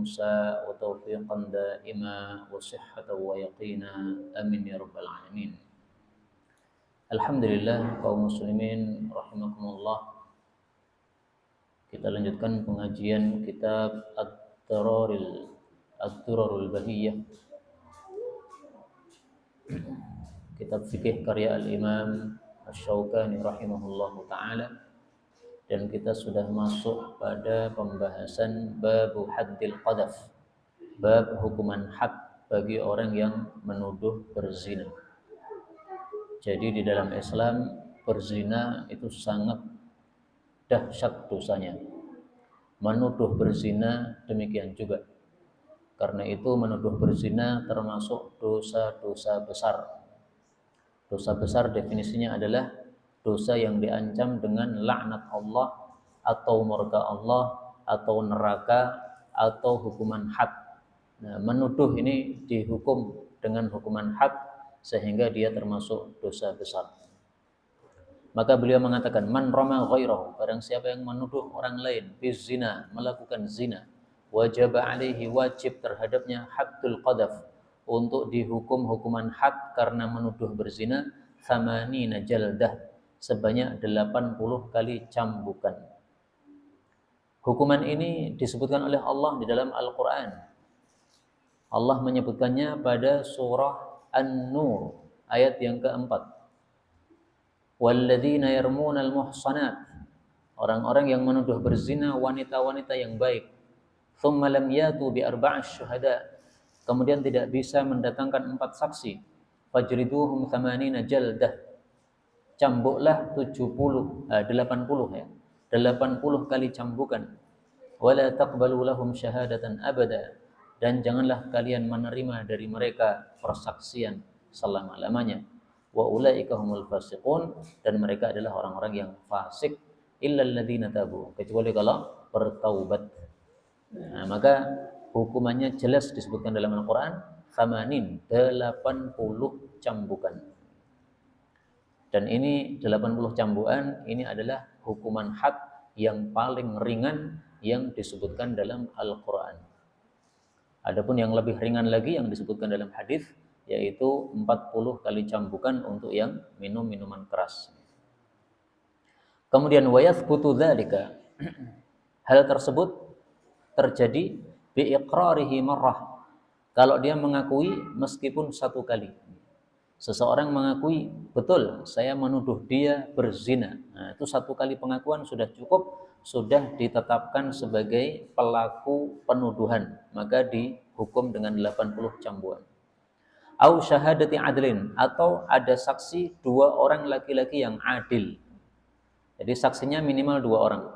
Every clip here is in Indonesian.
موسى وتوفيقا دائما وصحة ويقينا amin ya rabbal alamin. Alhamdulillah kaum muslimin rahimakumullah. Kita lanjutkan pengajian kitab Ad-Durarul Bahiyah, kitab fikih karya Al-Imam Asy-Syaukani rahimahullahu taala, dan kita sudah masuk pada pembahasan bab haddil qadhaf, bab hukuman had bagi orang yang menuduh berzina. Jadi di dalam Islam berzina itu sangat dahsyat dosanya. Menuduh berzina demikian juga. Karena itu menuduh berzina termasuk dosa-dosa besar. Dosa besar definisinya adalah dosa yang diancam dengan laknat Allah atau murka Allah atau neraka atau hukuman had. Nah, menuduh ini dihukum dengan hukuman had sehingga dia termasuk dosa besar. Maka beliau mengatakan, man rama ghairahu, barang siapa yang menuduh orang lain bizina, melakukan zina, wajib alaihi, wajib terhadapnya haddul qadhaf, untuk dihukum hukuman had karena menuduh berzina, thamanina jaldah, sebanyak 80 kali cambukan. Hukuman ini disebutkan oleh Allah di dalam Al-Quran. Allah menyebutkannya pada surah An-Nur ayat yang keempat. Walladzina yarmunal muhsanat, orang-orang yang menuduh berzina wanita-wanita yang baik, thumma lam yatu bi arba'asy syuhada, kemudian tidak bisa mendatangkan 4 saksi, fajriduhum thamanina jaldah, cambuklah 80 ya, 80 kali cambukan, wala taqbalu lahum syahadatan abada, dan janganlah kalian menerima dari mereka persaksian selama-lamanya. Wa ulaika humul fasiqun, dan mereka adalah orang-orang yang fasik, illal ladzina tabu, kecuali kalau bertaubat. Nah, maka hukumannya jelas disebutkan dalam Al-Qur'an, 80 cambukan. Dan ini 80 cambukan ini adalah hukuman had yang paling ringan yang disebutkan dalam Al-Qur'an. Adapun yang lebih ringan lagi yang disebutkan dalam hadis, yaitu 40 kali cambukan untuk yang minum minuman keras. Kemudian wayathbutu dzalika, hal tersebut terjadi biiqrarihi marrah, kalau dia mengakui meskipun 1 kali. Seseorang mengakui, betul saya menuduh dia berzina. Nah, itu 1 kali pengakuan sudah cukup, sudah ditetapkan sebagai pelaku penuduhan, maka dihukum dengan 80 cambukan. Au syahadati adlin, atau ada saksi 2 orang laki-laki yang adil. Jadi saksinya minimal 2 orang.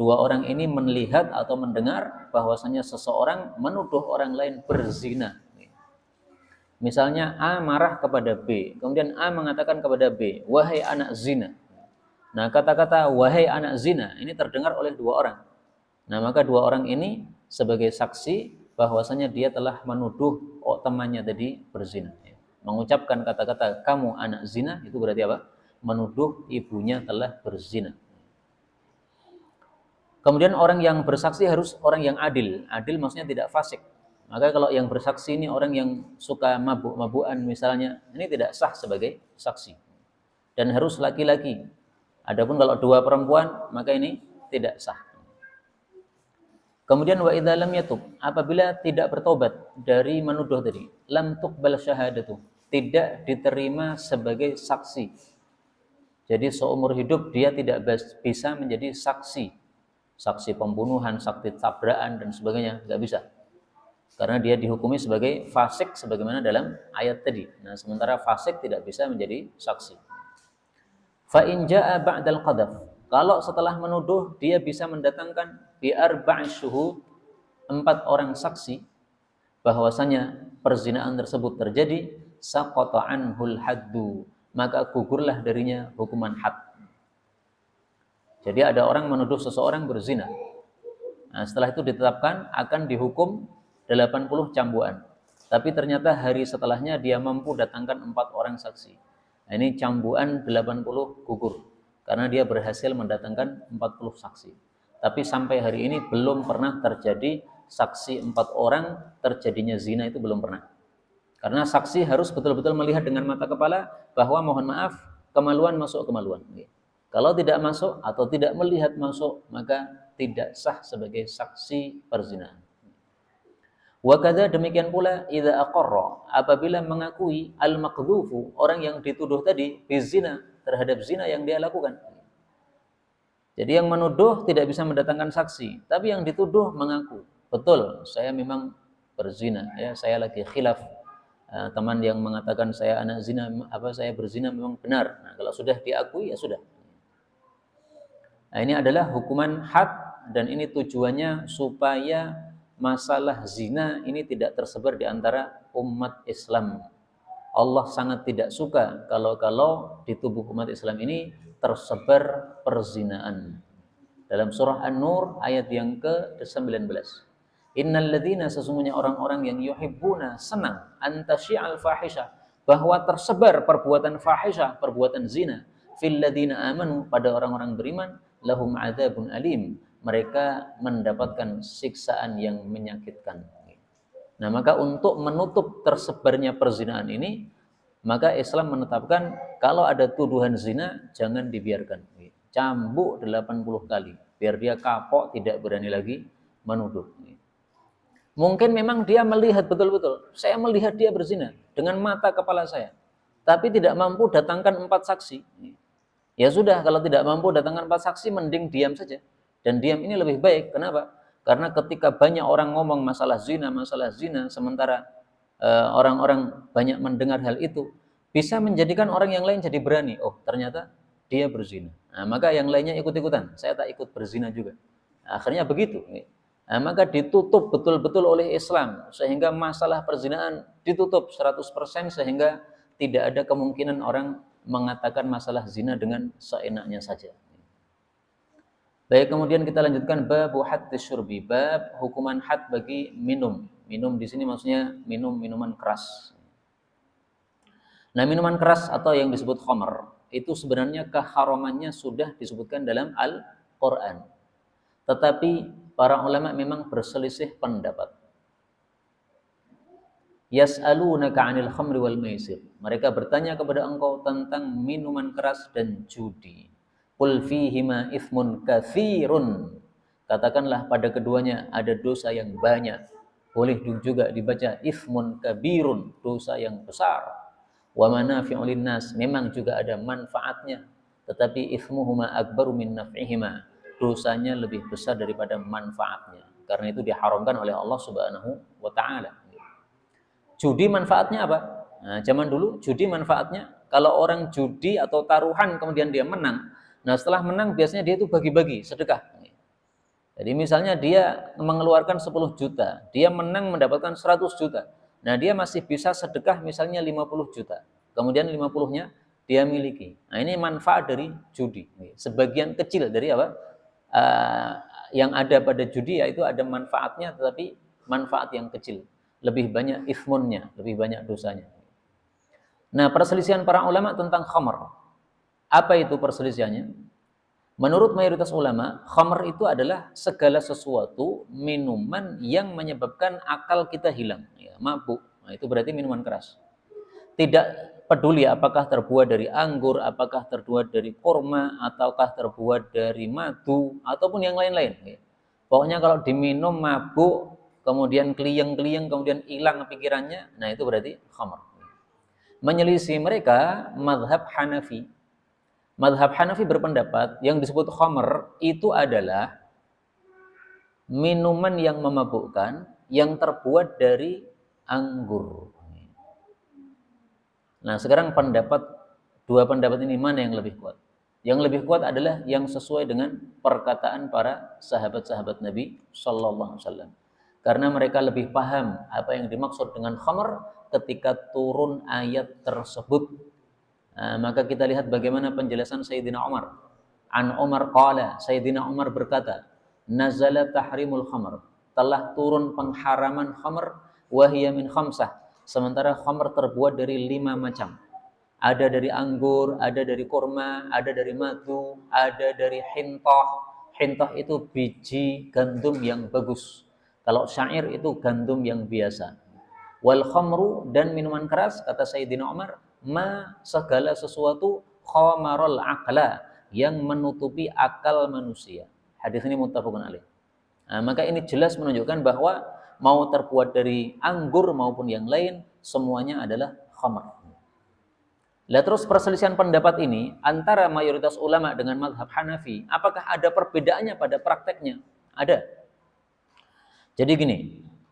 2 orang ini melihat atau mendengar bahwasanya seseorang menuduh orang lain berzina. Misalnya A marah kepada B, kemudian A mengatakan kepada B, wahai anak zina. Nah, kata-kata wahai anak zina ini terdengar oleh 2 orang. Nah, maka 2 orang ini sebagai saksi bahwasanya dia telah menuduh temannya tadi berzina. Mengucapkan kata-kata kamu anak zina, itu berarti apa? Menuduh ibunya telah berzina. Kemudian orang yang bersaksi harus orang yang adil. Adil maksudnya tidak fasik. Maka kalau yang bersaksi ini orang yang suka mabuk-mabukan misalnya, ini tidak sah sebagai saksi. Dan harus laki-laki. Adapun kalau 2 perempuan, maka ini tidak sah. Kemudian wa idza lam yatub, apabila tidak bertobat dari menuduh tadi, lam tuqbal syahadatu, tidak diterima sebagai saksi. Jadi seumur hidup dia tidak bisa menjadi saksi. Saksi pembunuhan, saksi tabrakan dan sebagainya, enggak bisa. Karena dia dihukumi sebagai fasik sebagaimana dalam ayat tadi. Nah, sementara fasik tidak bisa menjadi saksi. Fa in jaa ba'dal qadhaf, kalau setelah menuduh dia bisa mendatangkan bi arba'i syuhud, 4 orang saksi bahwasanya perzinaan tersebut terjadi, saqata anhul haddu, maka gugurlah darinya hukuman had. Jadi ada orang menuduh seseorang berzina. Nah, setelah itu ditetapkan akan dihukum 80 cambukan. Tapi ternyata hari setelahnya dia mampu datangkan 4 orang saksi. Nah, ini cambukan 80 gugur karena dia berhasil mendatangkan 40 saksi. Tapi sampai hari ini belum pernah terjadi saksi 4 orang terjadinya zina itu belum pernah. Karena saksi harus betul-betul melihat dengan mata kepala bahwa mohon maaf kemaluan masuk kemaluan. Kalau tidak masuk atau tidak melihat masuk, maka tidak sah sebagai saksi perzinahan. Wa kadza demikian pula idza aqarra, apabila mengakui al-maqdhufu, orang yang dituduh tadi bizina, terhadap zina yang dia lakukan. Jadi yang menuduh tidak bisa mendatangkan saksi, tapi yang dituduh mengaku, betul saya memang berzina, ya saya lagi khilaf. Teman yang mengatakan saya anak zina, saya berzina memang benar. Nah, kalau sudah diakui ya sudah. Nah, ini adalah hukuman had, dan ini tujuannya supaya masalah zina ini tidak tersebar di antara umat Islam. Allah sangat tidak suka kalau di tubuh umat Islam ini tersebar perzinaan. Dalam surah An-Nur ayat yang ke-19. Innal ladzina, sesungguhnya orang-orang yang yuhibbuna, senang, antasyi'al fahisha, bahwa tersebar perbuatan fahisha, perbuatan zina, fil ladzina amanu, pada orang-orang beriman, lahum adzabun alim, mereka mendapatkan siksaan yang menyakitkan. Nah, maka untuk menutup tersebarnya perzinahan ini, maka Islam menetapkan kalau ada tuduhan zina jangan dibiarkan. Cambuk 80 kali biar dia kapok, tidak berani lagi menuduh. Mungkin memang dia melihat betul-betul, saya melihat dia berzina dengan mata kepala saya, tapi tidak mampu datangkan 4 saksi. Ya sudah, kalau tidak mampu datangkan 4 saksi, mending diam saja. Dan diam ini lebih baik. Kenapa? Karena ketika banyak orang ngomong masalah zina, sementara orang-orang banyak mendengar hal itu, bisa menjadikan orang yang lain jadi berani. Oh, ternyata dia berzina. Nah, maka yang lainnya ikut-ikutan. Saya tak ikut berzina juga. Nah, akhirnya begitu. Nah, maka ditutup betul-betul oleh Islam, sehingga masalah perzinahan ditutup 100%, sehingga tidak ada kemungkinan orang mengatakan masalah zina dengan seenaknya saja. Baik, kemudian kita lanjutkan bab haddis syurbi, bab hukuman had bagi minum. Minum di sini maksudnya minum minuman keras. Nah, minuman keras atau yang disebut khamr itu sebenarnya keharamannya sudah disebutkan dalam Al-Qur'an. Tetapi para ulama memang berselisih pendapat. Yas'alunaka 'anil khamri wal maisir. Mereka bertanya kepada engkau tentang minuman keras dan judi. Qul fihima ithmun katsirun. Katakanlah pada keduanya ada dosa yang banyak. Boleh juga dibaca ithmun kabirun, dosa yang besar. Wa manafi'u linnas, memang juga ada manfaatnya. Tetapi ithmuhuma akbaru min naf'ihima. Dosanya lebih besar daripada manfaatnya. Karena itu diharamkan oleh Allah Subhanahu wa taala. Judi manfaatnya apa? Nah, zaman dulu judi manfaatnya, kalau orang judi atau taruhan kemudian dia menang, nah setelah menang biasanya dia itu bagi-bagi sedekah. Jadi misalnya dia mengeluarkan 10 juta, dia menang mendapatkan 100 juta. Nah, dia masih bisa sedekah misalnya 50 juta. Kemudian 50-nya dia miliki. Nah, ini manfaat dari judi. Sebagian kecil dari apa? Yang ada pada judi yaitu ada manfaatnya, tetapi manfaat yang kecil. Lebih banyak ithmunnya, lebih banyak dosanya. Nah, perselisihan para ulama tentang khamr. Apa itu perselisihannya? Menurut mayoritas ulama, khamr itu adalah segala sesuatu minuman yang menyebabkan akal kita hilang, ya, mabuk. Nah, itu berarti minuman keras. Tidak peduli apakah terbuat dari anggur, apakah terbuat dari kurma, ataukah terbuat dari madu, ataupun yang lain-lain. Ya. Pokoknya kalau diminum mabuk, kemudian keliyeng-keliyeng, kemudian hilang pikirannya, nah itu berarti khamr. Menyelisih mereka mazhab Hanafi. Mazhab Hanafi berpendapat yang disebut khamr itu adalah minuman yang memabukkan yang terbuat dari anggur. Nah, sekarang dua pendapat ini mana yang lebih kuat? Yang lebih kuat adalah yang sesuai dengan perkataan para sahabat-sahabat Nabi sallallahu alaihi wasallam. Karena mereka lebih paham apa yang dimaksud dengan khamr ketika turun ayat tersebut. Maka kita lihat bagaimana penjelasan Sayyidina Umar. An Umar qala, Sayyidina Umar berkata, nazala tahrimul khamr, telah turun pengharaman khamr, wahiyya min khamsah, sementara khamr terbuat dari 5 macam. Ada dari anggur, ada dari kurma, ada dari madu, ada dari hintah. Hintah itu biji gandum yang bagus. Kalau syair itu gandum yang biasa. Wal khamru, dan minuman keras, kata Sayyidina Umar, ma segala sesuatu khamarul aqla, yang menutupi akal manusia. Hadis ini muttafaqun alaih. Nah, maka ini jelas menunjukkan bahwa mau terbuat dari anggur maupun yang lain, semuanya adalah khamr. Lah terus perselisihan pendapat ini antara mayoritas ulama dengan mazhab Hanafi, apakah ada perbedaannya pada prakteknya? Ada. Jadi gini,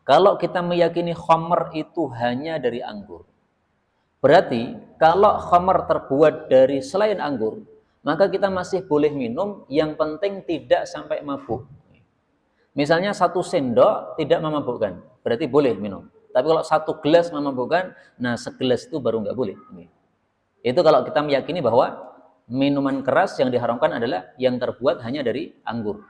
kalau kita meyakini khamr itu hanya dari anggur, berarti kalau khamr terbuat dari selain anggur, maka kita masih boleh minum, yang penting tidak sampai mabuk. Misalnya 1 sendok tidak memabukkan, berarti boleh minum. Tapi kalau 1 gelas memabukkan, nah segelas itu baru nggak boleh. Itu kalau kita meyakini bahwa minuman keras yang diharamkan adalah yang terbuat hanya dari anggur.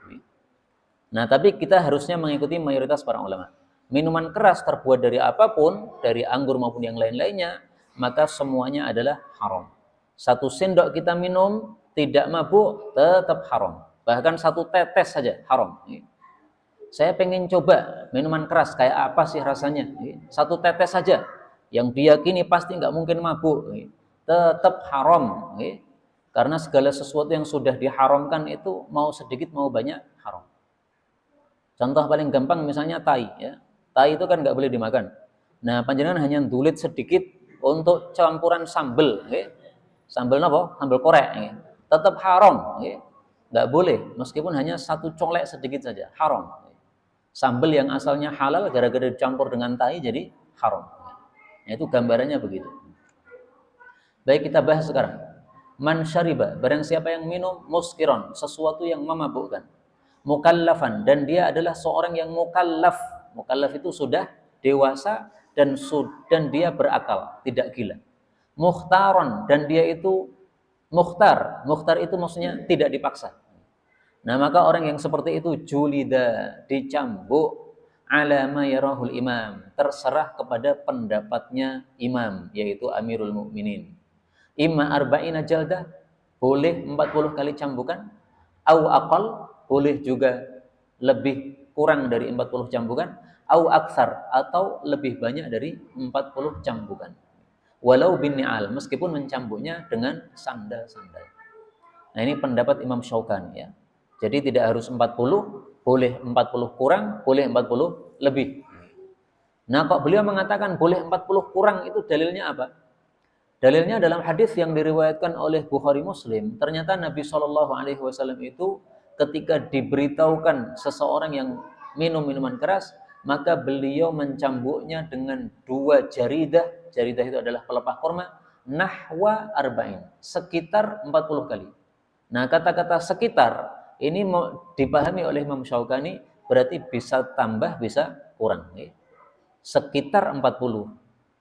Nah, tapi kita harusnya mengikuti mayoritas para ulama. Minuman keras terbuat dari apapun, dari anggur maupun yang lain-lainnya, maka semuanya adalah haram. 1 sendok kita minum, tidak mabuk, tetap haram. Bahkan 1 tetes saja haram. Saya pengen coba minuman keras, kayak apa sih rasanya? 1 tetes saja, yang diyakini pasti nggak mungkin mabuk, tetap haram. Karena segala sesuatu yang sudah diharamkan itu mau sedikit mau banyak haram. Contoh paling gampang misalnya tai, ya. Tai itu kan nggak boleh dimakan. Nah, panjenengan hanya dulit sedikit untuk campuran sambel, sambel apa? Sambel korek, tetap haram, nggak boleh, meskipun hanya 1 colek sedikit saja, haram. Sambel yang asalnya halal gara-gara dicampur dengan tai jadi haram. Nah, itu gambarannya begitu. Baik, kita bahas sekarang. Man syariba, barang siapa yang minum, muskiron, sesuatu yang memabukkan. Mukallafan, dan dia adalah seorang yang mukallaf. Mukallaf itu sudah dewasa dan dia berakal, tidak gila. Mukhtaron, dan dia itu mukhtar. Mukhtar itu maksudnya tidak dipaksa. Nah, maka orang yang seperti itu julida, dicambuk, ala ma yarahul imam, terserah kepada pendapatnya imam, yaitu Amirul Mukminin. Imma arba'ina jaldah, boleh 40 kali cambukan, au aqal, boleh juga lebih kurang dari 40 cambukan, au aksar, atau lebih banyak dari 40 cambukan. Walau bin ni'al, meskipun mencambuknya dengan sandal-sandal. Nah, ini pendapat Imam Syaukani, ya. Jadi tidak harus 40, boleh 40 kurang, boleh 40 lebih. Nah, kok beliau mengatakan boleh 40 kurang, itu dalilnya apa? Dalilnya dalam hadis yang diriwayatkan oleh Bukhari Muslim, ternyata Nabi SAW itu ketika diberitahukan seseorang yang minum minuman keras, maka beliau mencambuknya dengan 2 jaridah. Jaridah itu adalah pelepah kurma, nahwa arba'in, sekitar 40 kali. Nah, kata-kata sekitar ini dipahami oleh Imam Syaukani berarti bisa tambah, bisa kurang. Sekitar 40.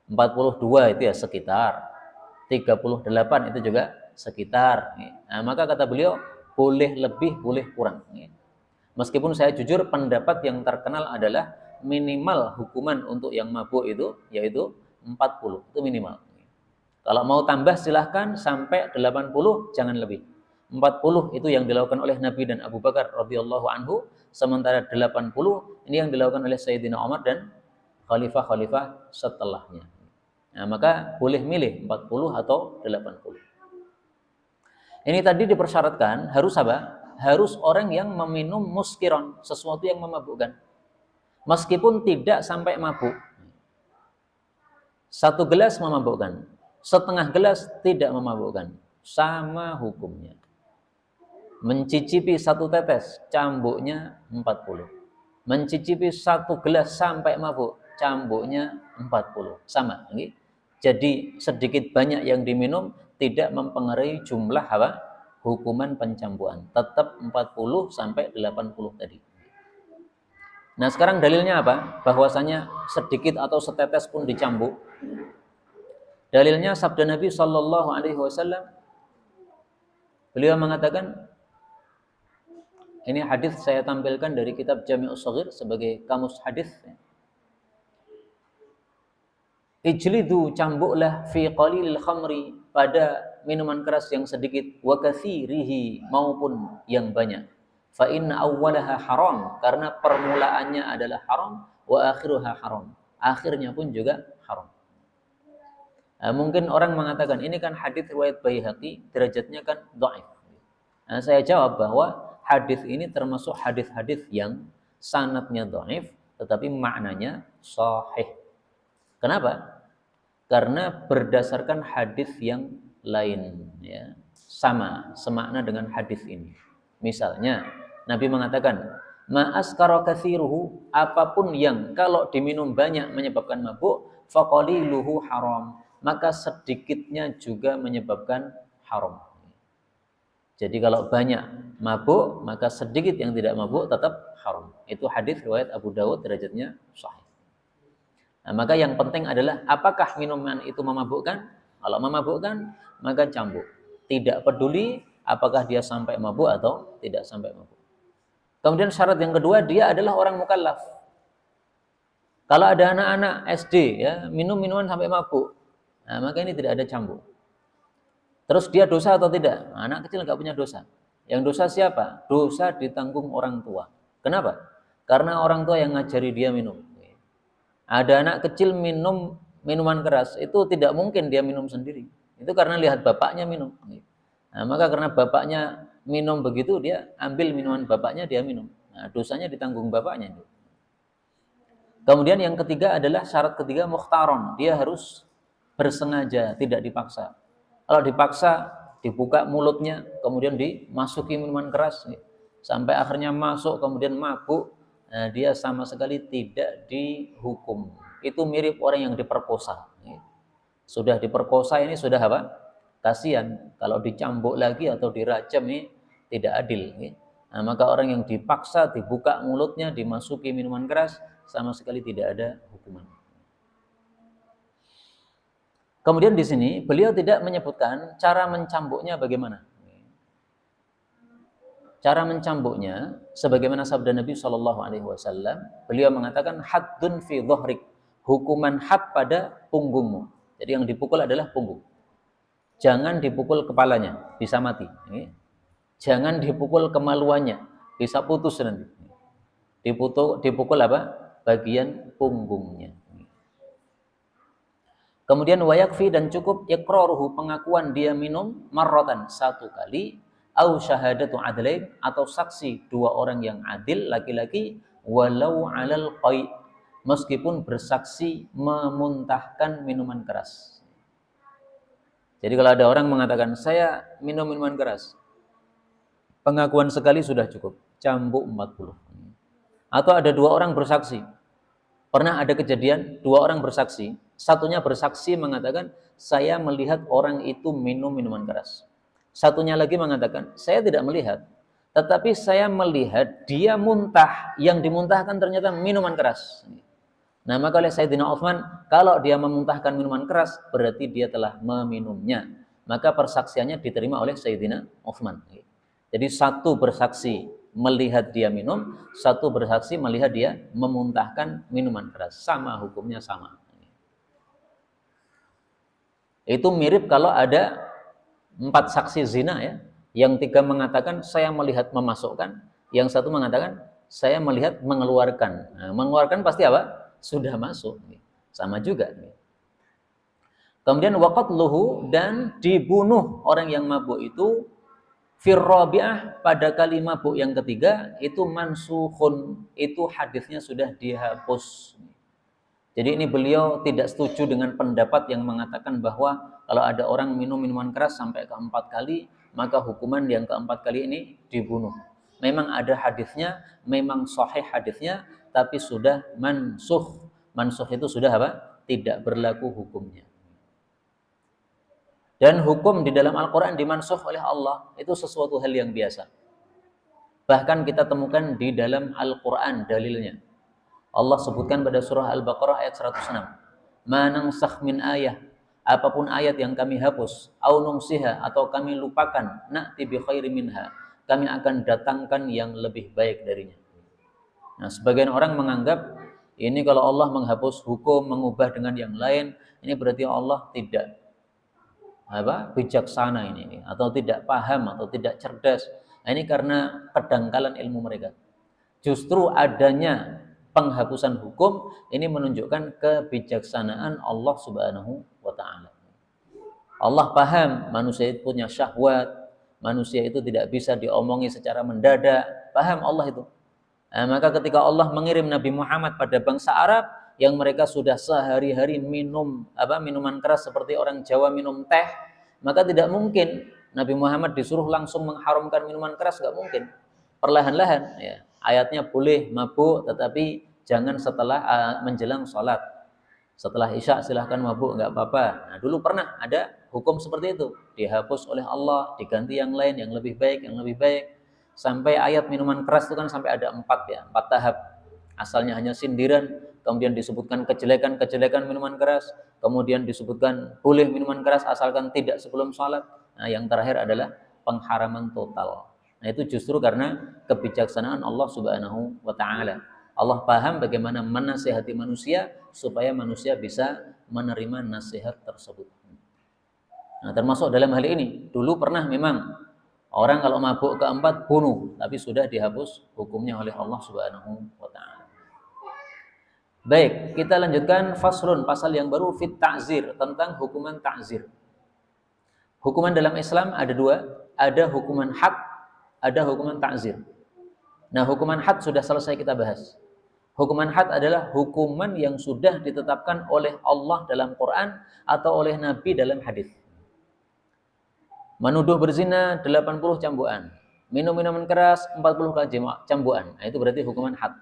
42 itu ya sekitar. 38 itu juga sekitar. Nah, maka kata beliau boleh lebih, boleh kurang. Meskipun saya jujur pendapat yang terkenal adalah minimal hukuman untuk yang mabuk itu yaitu 40, itu minimal. Kalau mau tambah silahkan sampai 80, jangan lebih. 40 itu yang dilakukan oleh Nabi dan Abu Bakar radhiyallahu anhu, sementara 80 ini yang dilakukan oleh Sayyidina Umar dan khalifah-khalifah setelahnya. Nah, maka boleh milih 40 atau 80. Ini tadi dipersyaratkan harus apa? Harus orang yang meminum muskiron, sesuatu yang memabukkan. Meskipun tidak sampai mabuk. 1 gelas memabukkan, setengah gelas tidak memabukkan. Sama hukumnya. Mencicipi 1 tetes, cambuknya 40. Mencicipi 1 gelas sampai mabuk, cambuknya 40. Sama, jadi sedikit banyak yang diminum tidak mempengaruhi jumlah apa? Hukuman pencambukan. Tetap 40 sampai 80 tadi. Nah, sekarang dalilnya apa? Bahwasanya sedikit atau setetes pun dicambuk. Dalilnya sabda Nabi sallallahu alaihi wasallam. Beliau mengatakan, ini hadis saya tampilkan dari kitab Jami'us Shaghir sebagai kamus hadis. Ijlidu, cambuklah, fi qalilil khamri, pada minuman keras yang sedikit, wa katsirihi, maupun yang banyak. Fa inna awwalaha haram, karena permulaannya adalah haram, wa akhiruha haram, akhirnya pun juga haram. Nah, mungkin orang mengatakan ini kan hadis riwayat Baihaqi, derajatnya kan dhaif. Nah, saya jawab bahwa hadis ini termasuk hadis-hadis yang sanadnya dhaif tetapi maknanya sahih. Kenapa? Karena berdasarkan hadis yang lain, ya, semakna dengan hadis ini. Misalnya Nabi mengatakan, ma askara katsiruhu, apapun yang kalau diminum banyak menyebabkan mabuk, faqaliluhu haram, maka sedikitnya juga menyebabkan haram. Jadi kalau banyak mabuk, maka sedikit yang tidak mabuk tetap haram. Itu hadis riwayat Abu Dawud, derajatnya sahih. Nah, maka yang penting adalah apakah minuman itu memabukkan? Kalau memabukkan, maka cambuk. Tidak peduli apakah dia sampai mabuk atau tidak sampai mabuk. Kemudian syarat yang kedua, dia adalah orang mukallaf. Kalau ada anak-anak SD ya, minum minuman sampai mabuk, nah, maka ini tidak ada cambuk. Terus dia dosa atau tidak? Nah, anak kecil nggak punya dosa. Yang dosa siapa? Dosa ditanggung orang tua. Kenapa? Karena orang tua yang ngajari dia minum. Ada anak kecil minum minuman keras, itu tidak mungkin dia minum sendiri. Itu karena lihat bapaknya minum. Nah, maka karena bapaknya minum begitu, dia ambil minuman bapaknya, dia minum. Nah, dosanya ditanggung bapaknya. Kemudian yang ketiga adalah syarat ketiga, mukhtaron. Dia harus bersengaja, tidak dipaksa. Kalau dipaksa, dibuka mulutnya, kemudian dimasuki minuman keras, sampai akhirnya masuk, kemudian mabuk, nah, dia sama sekali tidak dihukum. Itu mirip orang yang diperkosa. Sudah diperkosa ini sudah apa? Kasihan. Kalau dicambuk lagi atau dirajam ini tidak adil. Nah, maka orang yang dipaksa, dibuka mulutnya, dimasuki minuman keras, sama sekali tidak ada hukuman. Kemudian di sini beliau tidak menyebutkan cara mencambuknya bagaimana. Cara mencambuknya, sebagaimana sabda Nabi SAW, beliau mengatakan haddun fi dhahrik, hukuman had pada punggungmu. Jadi yang dipukul adalah punggung. Jangan dipukul kepalanya, bisa mati. Jangan dipukul kemaluannya, bisa putus nanti. Dipukul apa? Bagian punggungnya. Kemudian wayakfi, dan cukup iqraruhu, pengakuan dia minum marratan, satu kali, au syahadatu adlain, atau saksi dua orang yang adil laki-laki, walau alal qai, meskipun bersaksi memuntahkan minuman keras. Jadi kalau ada orang mengatakan saya minum minuman keras, pengakuan sekali sudah cukup, cambuk 40. Atau ada dua orang bersaksi. Pernah ada kejadian dua orang bersaksi, satunya bersaksi mengatakan saya melihat orang itu minum minuman keras. Satunya lagi mengatakan saya tidak melihat, tetapi saya melihat dia muntah, yang dimuntahkan ternyata minuman keras. Nah, maka oleh Sayyidina Utsman, kalau dia memuntahkan minuman keras berarti dia telah meminumnya. Maka persaksiannya diterima oleh Sayyidina Utsman. Jadi satu bersaksi melihat dia minum, satu bersaksi melihat dia memuntahkan minuman keras, sama hukumnya sama. Itu mirip kalau ada 4 saksi zina ya, yang 3 mengatakan saya melihat memasukkan, yang satu mengatakan saya melihat mengeluarkan. Nah, mengeluarkan pasti apa? Sudah masuk, sama juga. Kemudian waqatluhu, dan dibunuh orang yang mabuk itu firrabi'ah, pada kali mabuk yang ketiga, itu mansukhun, itu hadisnya sudah dihapus. Jadi ini beliau tidak setuju dengan pendapat yang mengatakan bahwa kalau ada orang minum minuman keras sampai ke 4 kali, maka hukuman yang ke-4 kali ini dibunuh. Memang ada hadisnya, memang sahih hadisnya, tapi sudah mansukh. Mansukh itu sudah apa? Tidak berlaku hukumnya. Dan hukum di dalam Al-Quran dimansukh oleh Allah, itu sesuatu hal yang biasa. Bahkan kita temukan di dalam Al-Quran dalilnya. Allah sebutkan pada surah Al-Baqarah ayat 106. Ma nansakh min ayah, apapun ayat yang kami hapus, au nunsiha, atau kami lupakan, na'ti bi khairi minha, kami akan datangkan yang lebih baik darinya. Nah, sebagian orang menganggap ini kalau Allah menghapus hukum, mengubah dengan yang lain, ini berarti Allah tidak bijaksana ini, atau tidak paham, atau tidak cerdas. Nah, ini karena kedangkalan ilmu mereka. Justru adanya penghapusan hukum ini menunjukkan kebijaksanaan Allah Subhanahu wa taala. Allah paham manusia itu punya syahwat, manusia itu tidak bisa diomongi secara mendadak, paham Allah itu. Nah, maka ketika Allah mengirim Nabi Muhammad pada bangsa Arab yang mereka sudah sehari-hari minum minuman keras seperti orang Jawa minum teh, maka tidak mungkin Nabi Muhammad disuruh langsung mengharamkan minuman keras, nggak mungkin. Perlahan-lahan, ya. Ayatnya boleh mabuk, tetapi jangan setelah menjelang sholat. Setelah Isya silahkan mabuk, nggak apa-apa. Nah, dulu pernah ada hukum seperti itu, dihapus oleh Allah, diganti yang lain, yang lebih baik, sampai ayat minuman keras itu kan sampai ada 4 tahap. Asalnya hanya sindiran, kemudian disebutkan kejelekan minuman keras, kemudian disebutkan boleh minuman keras asalkan tidak sebelum sholat. Nah, yang terakhir adalah pengharaman total. Nah, itu justru karena kebijaksanaan Allah Subhanahu wa taala. Allah paham bagaimana menasihati manusia supaya manusia bisa menerima nasihat tersebut. Nah, termasuk dalam hal ini, dulu pernah memang orang kalau mabuk keempat bunuh, tapi sudah dihapus hukumnya oleh Allah Subhanahu wa taala. Baik, kita lanjutkan faslun, pasal yang baru fit ta'zir, tentang hukuman ta'zir. Hukuman dalam Islam ada 2, ada hukuman had, ada hukuman ta'zir. Nah, hukuman had sudah selesai kita bahas. Hukuman had adalah hukuman yang sudah ditetapkan oleh Allah dalam Quran atau oleh Nabi dalam hadis. Menuduh berzina 80 cambukan, minum minuman keras 40 kali cambukan. Nah, itu berarti hukuman had.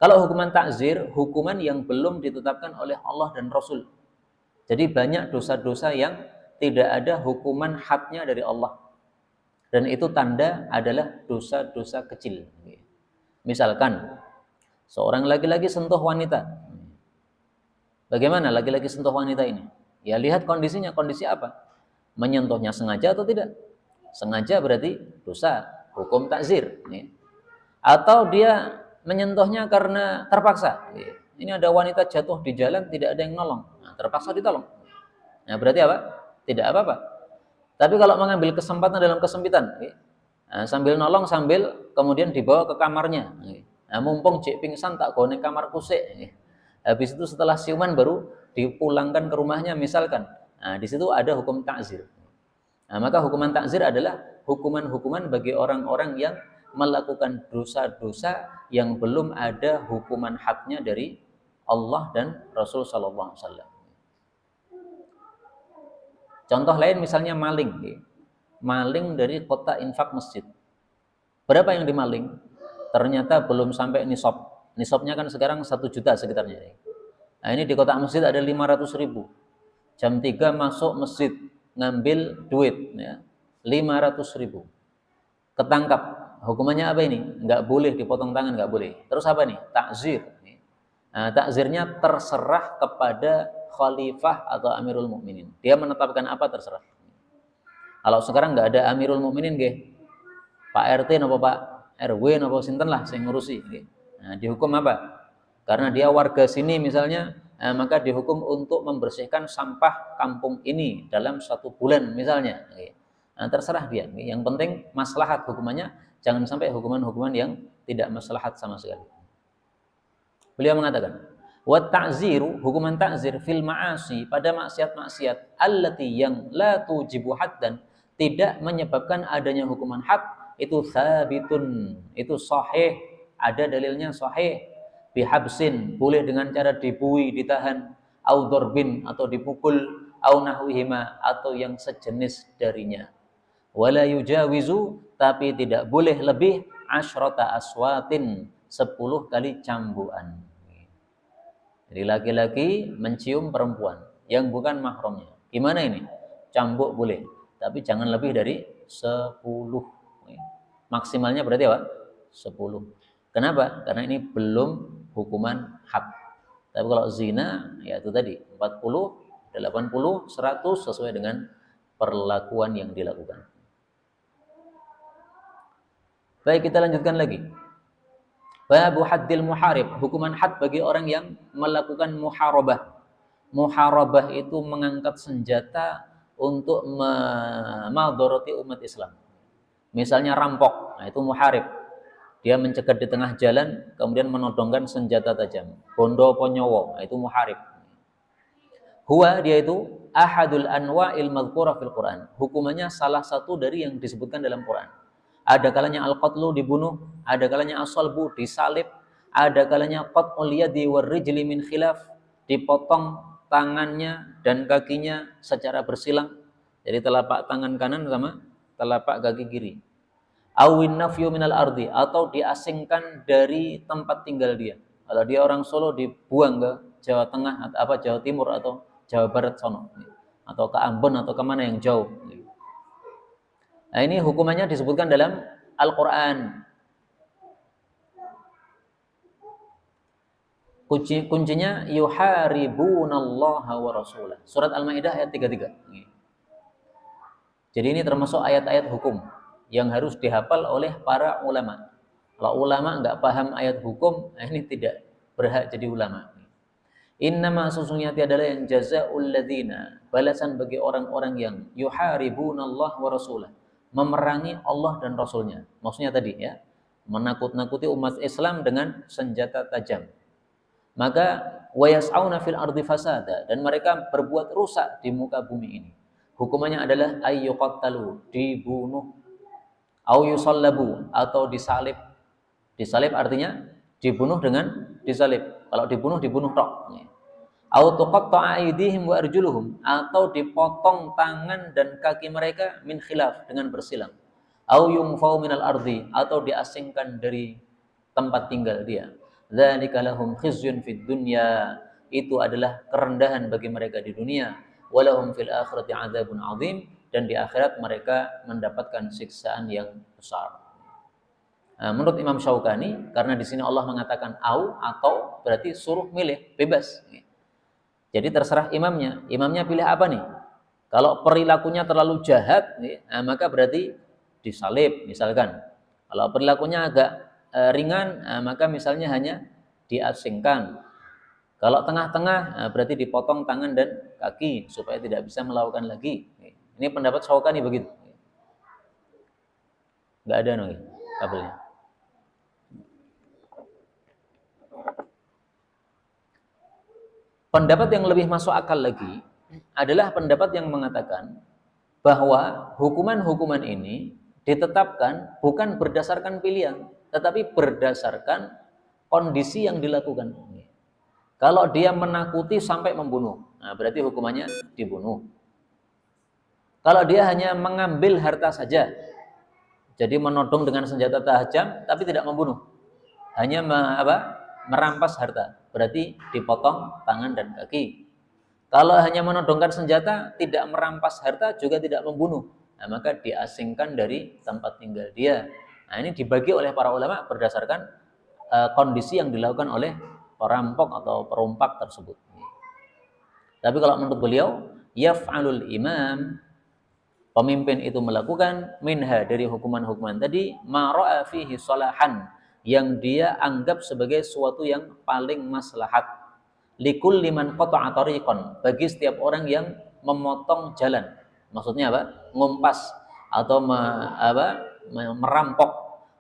Kalau hukuman ta'zir, hukuman yang belum ditetapkan oleh Allah dan Rasul. Jadi banyak dosa-dosa yang tidak ada hukuman hadnya dari Allah. Dan itu tanda adalah dosa-dosa kecil. Misalkan seorang laki-laki sentuh wanita. Bagaimana laki-laki sentuh wanita ini? Ya lihat kondisinya, kondisi apa? Menyentuhnya sengaja atau tidak? Sengaja berarti dosa, hukum ta'zir. Atau dia menyentuhnya karena terpaksa. Ini ada wanita jatuh di jalan, tidak ada yang nolong. Nah, terpaksa ditolong. Nah, berarti apa? Tidak apa-apa. Tapi kalau mengambil kesempatan dalam kesempitan, sambil nolong, sambil kemudian dibawa ke kamarnya. Nah, mumpung cek pingsan tak gone kamar kusik. Habis itu setelah siuman baru dipulangkan ke rumahnya misalkan. Nah, di situ ada hukum ta'zir. Nah, maka hukuman ta'zir adalah hukuman-hukuman bagi orang-orang yang melakukan dosa-dosa yang belum ada hukuman hadnya dari Allah dan Rasul sallallahu alaihi wasallam. Contoh lain misalnya maling. Maling dari kotak infak masjid. Berapa yang dimaling? Ternyata belum sampai nisab. Nisabnya kan sekarang 1 juta sekitarnya. Nah, ini di kotak masjid ada 500.000. Jam 3 masuk masjid, ngambil duit, 500.000. Ketangkap. Hukumannya apa ini? Nggak boleh dipotong tangan, nggak boleh. Terus apa nih? Ta'zir. Nah, ta'zirnya terserah kepada khalifah atau amirul mukminin. Dia menetapkan apa terserah. Kalau sekarang nggak ada amirul mukminin, Pak RT napa Pak RW napa sinten lah sing ngurusi. Nah, dihukum apa? Karena dia warga sini misalnya, maka dihukum untuk membersihkan sampah kampung ini dalam 1 bulan misalnya. Nah, terserah dia. Yang penting maslahat hukumannya, jangan sampai hukuman-hukuman yang tidak maslahat sama sekali. Beliau mengatakan, wa ta'ziru, hukuman ta'zir fil ma'asi, pada maksiat-maksiat allati yang la tujibu haddan, tidak menyebabkan adanya hukuman had, itu sabitun, itu sahih, ada dalilnya sahih. Bihabsin, boleh dengan cara dibui, ditahan, au darbin, atau dipukul, au nahwihima, atau yang sejenis darinya. Wala yujawizu, tapi tidak boleh lebih asyrata aswatin, 10 kali cambukan. Jadi laki-laki mencium perempuan yang bukan mahramnya. Gimana ini? Cambuk boleh, tapi jangan lebih dari 10. Maksimalnya berarti apa? 10. Kenapa? Karena ini belum hukuman had. Tapi kalau zina, ya itu tadi 40, 80, 100 sesuai dengan perlakuan yang dilakukan. Baik, kita lanjutkan lagi. Babu haddil muharib, hukuman had bagi orang yang melakukan muharabah. Muharabah itu mengangkat senjata untuk memadharati umat Islam. Misalnya rampok, nah itu muharib. Dia mencegat di tengah jalan, kemudian menodongkan senjata tajam. Bondo ponyowo, nah itu muharib. Huwa, dia itu ahadul anwa'il madhkura fil Quran. Hukumannya salah satu dari yang disebutkan dalam Quran. Ada kalanya al-qatlu, dibunuh, ada kalanya as-salbu, disalib, ada kalanya qat'ul yadi warrijli min khilaf, dipotong tangannya dan kakinya secara bersilang. Jadi telapak tangan kanan sama telapak kaki kiri. Awin nafyu minal ardi, atau diasingkan dari tempat tinggal dia. Kalau dia orang Solo, dibuang ke Jawa Tengah atau Jawa Timur atau Jawa Barat sono, atau ke Ambon atau kemana yang jauh. Nah, ini hukumannya disebutkan dalam Al-Quran. Kuncinya yuharibunallaha wa rasulah. Surat Al-Maidah ayat 33. Jadi ini termasuk ayat-ayat hukum yang harus dihafal oleh para ulama. Kalau ulama nggak paham ayat hukum, ini tidak berhak jadi ulama. Innama, sesungguhnya adalah yang jazaa'ul ladzina, balasan bagi orang-orang yang yuharibunallah wa rasulah, memerangi Allah dan Rasulnya. Maksudnya tadi ya, menakut-nakuti umat Islam dengan senjata tajam. Maka wayas'auna fil ardi fasada, dan mereka berbuat rusak di muka bumi ini. Hukumannya adalah ayyuqattalu, dibunuh, au yusallabu, atau disalib. Disalib artinya dibunuh dengan disalib. Kalau dibunuh tok. Au tuqatta'a aydihim wa arjuluhum, atau dipotong tangan dan kaki mereka min khilaf, dengan bersilang. Au yunfau minal ardi, atau diasingkan dari tempat tinggal dia. Dzalika lahum khizyun fid dunya, itu adalah kerendahan bagi mereka di dunia. Walahum fil akhirati adzabun adzim, dan di akhirat mereka mendapatkan siksaan yang besar. Menurut Imam Syaukani, karena di sini Allah mengatakan au, atau berarti suruh milih, bebas. Jadi terserah imamnya. Imamnya pilih apa nih? Kalau perilakunya terlalu jahat, maka berarti disalib misalkan. Kalau perilakunya agak ringan, maka misalnya hanya diasingkan. Kalau tengah-tengah, berarti dipotong tangan dan kaki supaya tidak bisa melakukan lagi. Ini pendapat Syaukani begitu. Nggak ada nih kabelnya. Pendapat yang lebih masuk akal lagi adalah pendapat yang mengatakan bahwa hukuman-hukuman ini ditetapkan bukan berdasarkan pilihan, tetapi berdasarkan kondisi yang dilakukan. Kalau dia menakuti sampai membunuh, nah berarti hukumannya dibunuh. Kalau dia hanya mengambil harta saja, jadi menodong dengan senjata tajam tapi tidak membunuh, hanya merampas harta, berarti dipotong tangan dan kaki. Kalau hanya menodongkan senjata, tidak merampas harta, juga tidak membunuh, nah, maka diasingkan dari tempat tinggal dia. Nah, ini dibagi oleh para ulama berdasarkan kondisi yang dilakukan oleh perampok atau perompak tersebut. Tapi kalau menurut beliau, yaf'alul imam, pemimpin itu melakukan minha, dari hukuman-hukuman tadi, ma ra'a fihi salahan, yang dia anggap sebagai suatu yang paling maslahat, likul liman qata'a tariqan, bagi setiap orang yang memotong jalan. Maksudnya apa? Ngumpas atau merampok,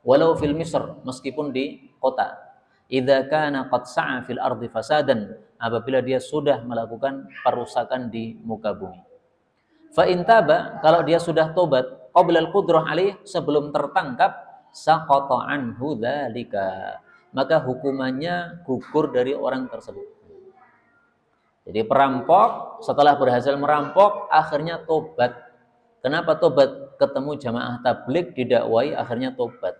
walau fil misr, meskipun di kota. Idza kana qad sa'a fil ardi fasadan, apabila dia sudah melakukan perusakan di muka bumi. Fa in taba, kalau dia sudah tobat, qabla al-qudrah alaih, sebelum tertangkap, saqata anhu dzalika, maka hukumannya gugur dari orang tersebut. Jadi perampok setelah berhasil merampok akhirnya tobat. Kenapa tobat? Ketemu jamaah tabligh didakwai, akhirnya tobat.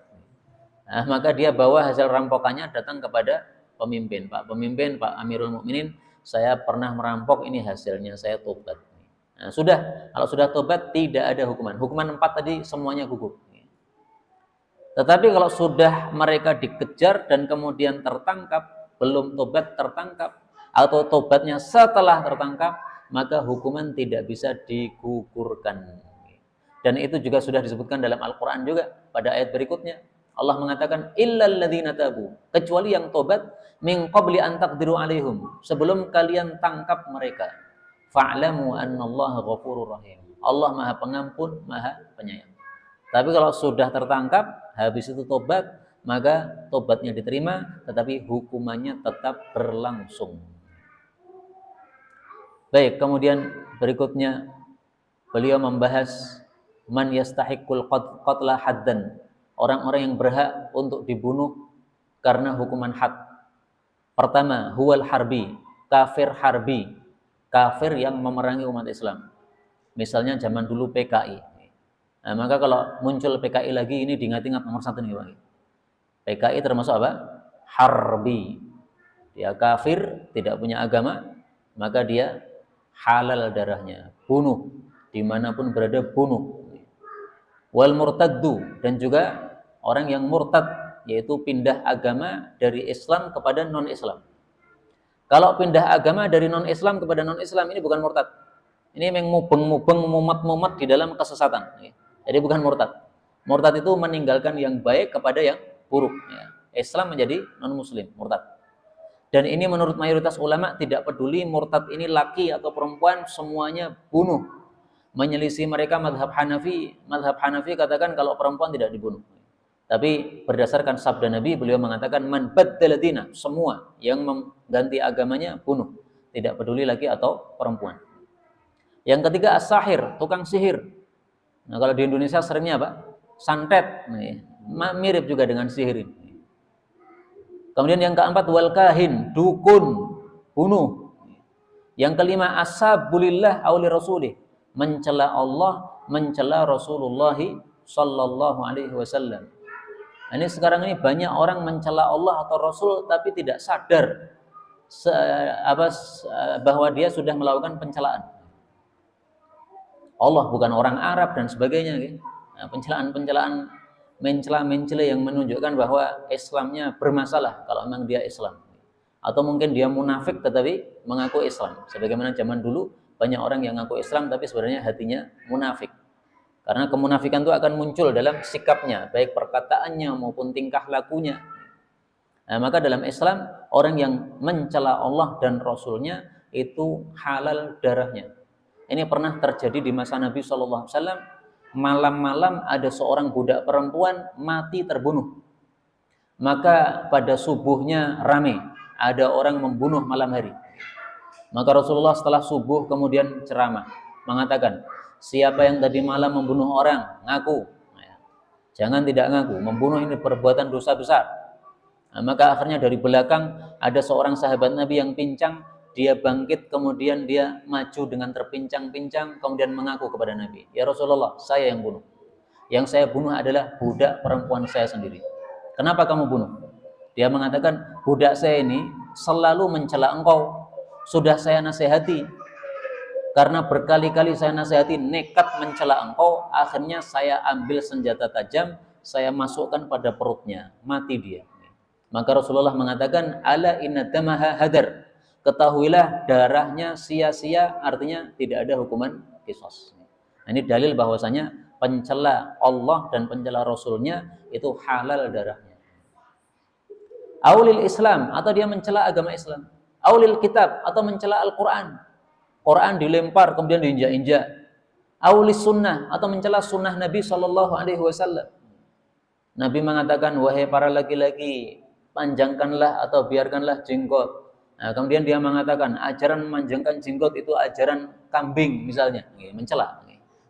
Nah, maka dia bawa hasil rampokannya datang kepada pemimpin. Pak pemimpin, Pak Amirul Mukminin, saya pernah merampok, ini hasilnya, saya tobat. Nah, sudah, kalau sudah tobat tidak ada hukuman. Hukuman 4 tadi semuanya gugur. Tetapi kalau sudah mereka dikejar dan kemudian tertangkap, belum tobat tertangkap, atau tobatnya setelah tertangkap, maka hukuman tidak bisa digugurkan. Dan itu juga sudah disebutkan dalam Al-Quran juga pada ayat berikutnya. Allah mengatakan illal ladzina tabu, kecuali yang tobat, min qabli an taqdiru alaihim, sebelum kalian tangkap mereka. Fa'lamu annallaha ghafurur rahim, Allah Maha Pengampun, Maha Penyayang. Tapi kalau sudah tertangkap, habis itu tobat, maka tobatnya diterima, tetapi hukumannya tetap berlangsung. Baik, kemudian berikutnya beliau membahas man yastahiqul qatla haddan, orang-orang yang berhak untuk dibunuh karena hukuman had. Pertama, huwal harbi, kafir harbi, kafir yang memerangi umat Islam. Misalnya zaman dulu PKI. Nah, maka kalau muncul PKI lagi, ini diingat-ingat nomor satu nih Pak. PKI termasuk apa? Harbi. Dia kafir, tidak punya agama, maka dia halal darahnya, bunuh, dimanapun berada bunuh. Wal murtaddu, dan juga orang yang murtad, yaitu pindah agama dari Islam kepada non-Islam. Kalau pindah agama dari non-Islam kepada non-Islam, ini bukan murtad. Ini memang mubeng-mubeng, mumat-mumat di dalam kesesatan. Jadi bukan murtad. Murtad itu meninggalkan yang baik kepada yang buruk. Islam menjadi non-muslim, murtad. Dan ini menurut mayoritas ulama tidak peduli murtad ini laki atau perempuan, semuanya bunuh. Menyelisih mereka mazhab Hanafi. Mazhab Hanafi katakan kalau perempuan tidak dibunuh. Tapi berdasarkan sabda Nabi, beliau mengatakan man baddala dina, semua yang mengganti agamanya bunuh, tidak peduli laki atau perempuan. Yang ketiga as-sahir, tukang sihir. Nah, kalau di Indonesia seringnya apa? Santet. Nah, mirip juga dengan sihir ini. Kemudian yang keempat wal kahin, dukun, bunuh. Yang kelima asabulillah auli rasulih, mencela Allah, mencela Rasulullah sallallahu alaihi wasallam. Ini sekarang ini banyak orang mencela Allah atau Rasul tapi tidak sadar bahwa dia sudah melakukan pencelaan. Allah bukan orang Arab dan sebagainya. Nah, pencelaan-pencelaan, mencela yang menunjukkan bahwa Islamnya bermasalah kalau memang dia Islam. Atau mungkin dia munafik tetapi mengaku Islam. Sebagaimana zaman dulu banyak orang yang mengaku Islam tapi sebenarnya hatinya munafik. Karena kemunafikan itu akan muncul dalam sikapnya, baik perkataannya maupun tingkah lakunya. Nah, maka dalam Islam orang yang mencela Allah dan Rasulnya itu halal darahnya. Ini pernah terjadi di masa Nabi SAW. Malam-malam ada seorang budak perempuan mati terbunuh. Maka pada subuhnya rame, ada orang membunuh malam hari. Maka Rasulullah setelah subuh kemudian ceramah, mengatakan, siapa yang tadi malam membunuh orang, ngaku. Jangan tidak ngaku, membunuh ini perbuatan dosa besar. Nah, maka akhirnya dari belakang ada seorang sahabat Nabi yang pincang, dia bangkit, kemudian dia maju dengan terpincang-pincang, kemudian mengaku kepada Nabi, ya Rasulullah, saya yang bunuh. Yang saya bunuh adalah budak perempuan saya sendiri. Kenapa kamu bunuh? Dia mengatakan, budak saya ini selalu mencela engkau. Sudah saya nasihati, karena berkali-kali saya nasihati, nekat mencela engkau, akhirnya saya ambil senjata tajam, saya masukkan pada perutnya, mati dia. Maka Rasulullah mengatakan, ala inna damaha hadar, ketahuilah darahnya sia-sia, artinya tidak ada hukuman qisas. Nah, ini dalil bahwasanya pencela Allah dan pencela Rasulnya itu halal darahnya. Aulil Islam, atau dia mencela agama Islam. Aulil kitab, atau mencela Al-Quran. Quran dilempar kemudian diinjak-injak. Aulis sunnah, atau mencela sunnah Nabi SAW. Nabi mengatakan, wahai para laki-laki, panjangkanlah atau biarkanlah jenggot. Nah, kemudian dia mengatakan ajaran memanjangkan jenggot itu ajaran kambing misalnya, mencela,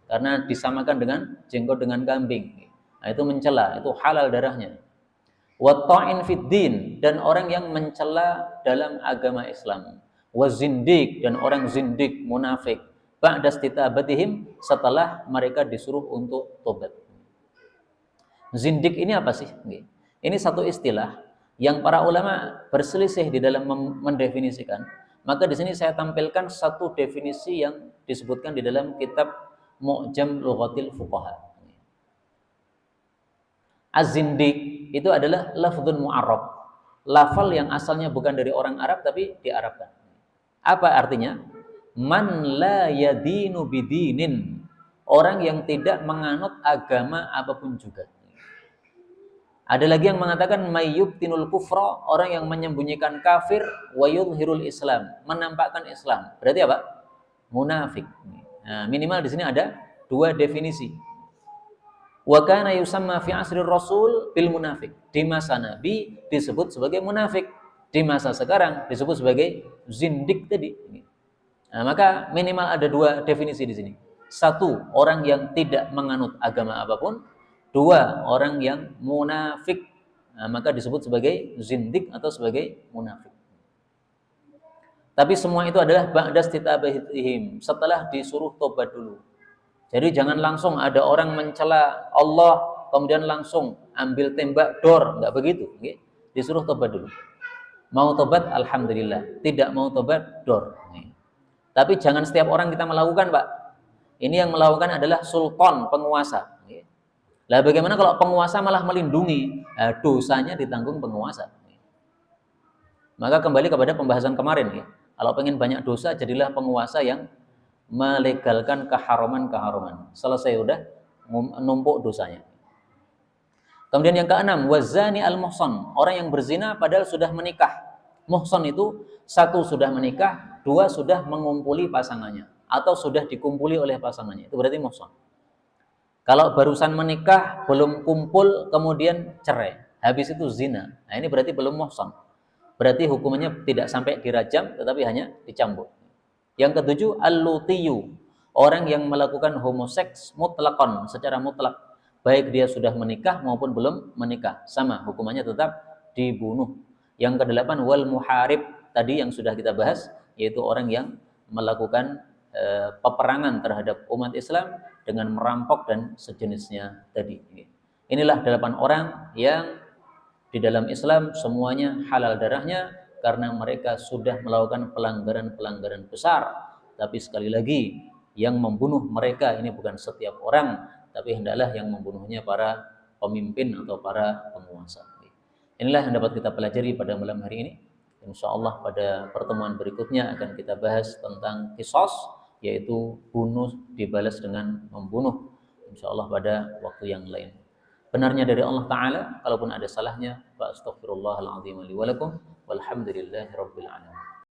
karena disamakan dengan jenggot dengan kambing. Nah, itu mencela, itu halal darahnya. Watta'in fid din, dan orang yang mencela dalam agama Islam. Wazindik, dan orang zindik, munafik. Ba'da istitabatihim, setelah mereka disuruh untuk tobat. Zindik ini apa sih? Ini satu istilah yang para ulama berselisih di dalam mendefinisikan. Maka di sini saya tampilkan satu definisi yang disebutkan di dalam kitab Mu'jam Lughatil Fuqaha. Az-zindik itu adalah lafdzun mu'arrab, lafal yang asalnya bukan dari orang Arab tapi diarabkan. Apa artinya? Man la yadinu bidinin, orang yang tidak menganut agama apapun juga. Ada lagi yang mengatakan mayyubtinul kufra, orang yang menyembunyikan kafir, wa yudhirul Islam, menampakkan Islam. Berarti apa? Munafik. Nah, minimal di sini ada dua definisi. Wa kana yusamma fi asrir Rasul bil munafik. Di masa Nabi disebut sebagai munafik. Di masa sekarang disebut sebagai zindik tadi. Nah, maka minimal ada dua definisi di sini. Satu, orang yang tidak menganut agama apapun. Dua, orang yang munafik. Nah, maka disebut sebagai zindik atau sebagai munafik. Tapi semua itu adalah ba'da istitabahihim, setelah disuruh tobat dulu. Jadi jangan langsung ada orang mencela Allah kemudian langsung ambil tembak dor, enggak begitu, okay? Disuruh tobat dulu. Mau tobat alhamdulillah, tidak mau tobat dor. Tapi jangan setiap orang kita melakukan, Pak. Ini yang melakukan adalah sultan, penguasa. Lah bagaimana kalau penguasa malah melindungi? Nah, dosanya ditanggung penguasa. Maka kembali kepada pembahasan kemarin ya. Kalau pengen banyak dosa, jadilah penguasa yang melegalkan keharaman-keharaman. Selesai udah numpuk dosanya. Kemudian yang keenam, wazani al-muhsan, orang yang berzina padahal sudah menikah. Muhsan itu satu sudah menikah, dua sudah mengumpuli pasangannya atau sudah dikumpuli oleh pasangannya. Itu berarti muhsan. Kalau barusan menikah, belum kumpul, kemudian cerai, habis itu zina. Nah, ini berarti belum muhsan. Berarti hukumannya tidak sampai dirajam, tetapi hanya dicambuk. Yang ketujuh, al-lutiyu, orang yang melakukan homoseks mutlakon, secara mutlak. Baik dia sudah menikah maupun belum menikah. Sama, hukumannya tetap dibunuh. Yang kedelapan, wal muharib, tadi yang sudah kita bahas, yaitu orang yang melakukan peperangan terhadap umat Islam dengan merampok dan sejenisnya tadi. Inilah 8 orang yang di dalam Islam semuanya halal darahnya karena mereka sudah melakukan pelanggaran-pelanggaran besar. Tapi sekali lagi, yang membunuh mereka ini bukan setiap orang, tapi hendaklah yang membunuhnya para pemimpin atau para penguasa. Inilah yang dapat kita pelajari pada malam hari ini. Insyaallah pada pertemuan berikutnya akan kita bahas tentang qisas, yaitu bunuh dibalas dengan membunuh. Insyaallah pada waktu yang lain. Benarnya dari Allah Ta'ala, kalaupun ada salahnya, fa astaghfirullahaladzim li wa lakum, walhamdulillahi rabbil alamin.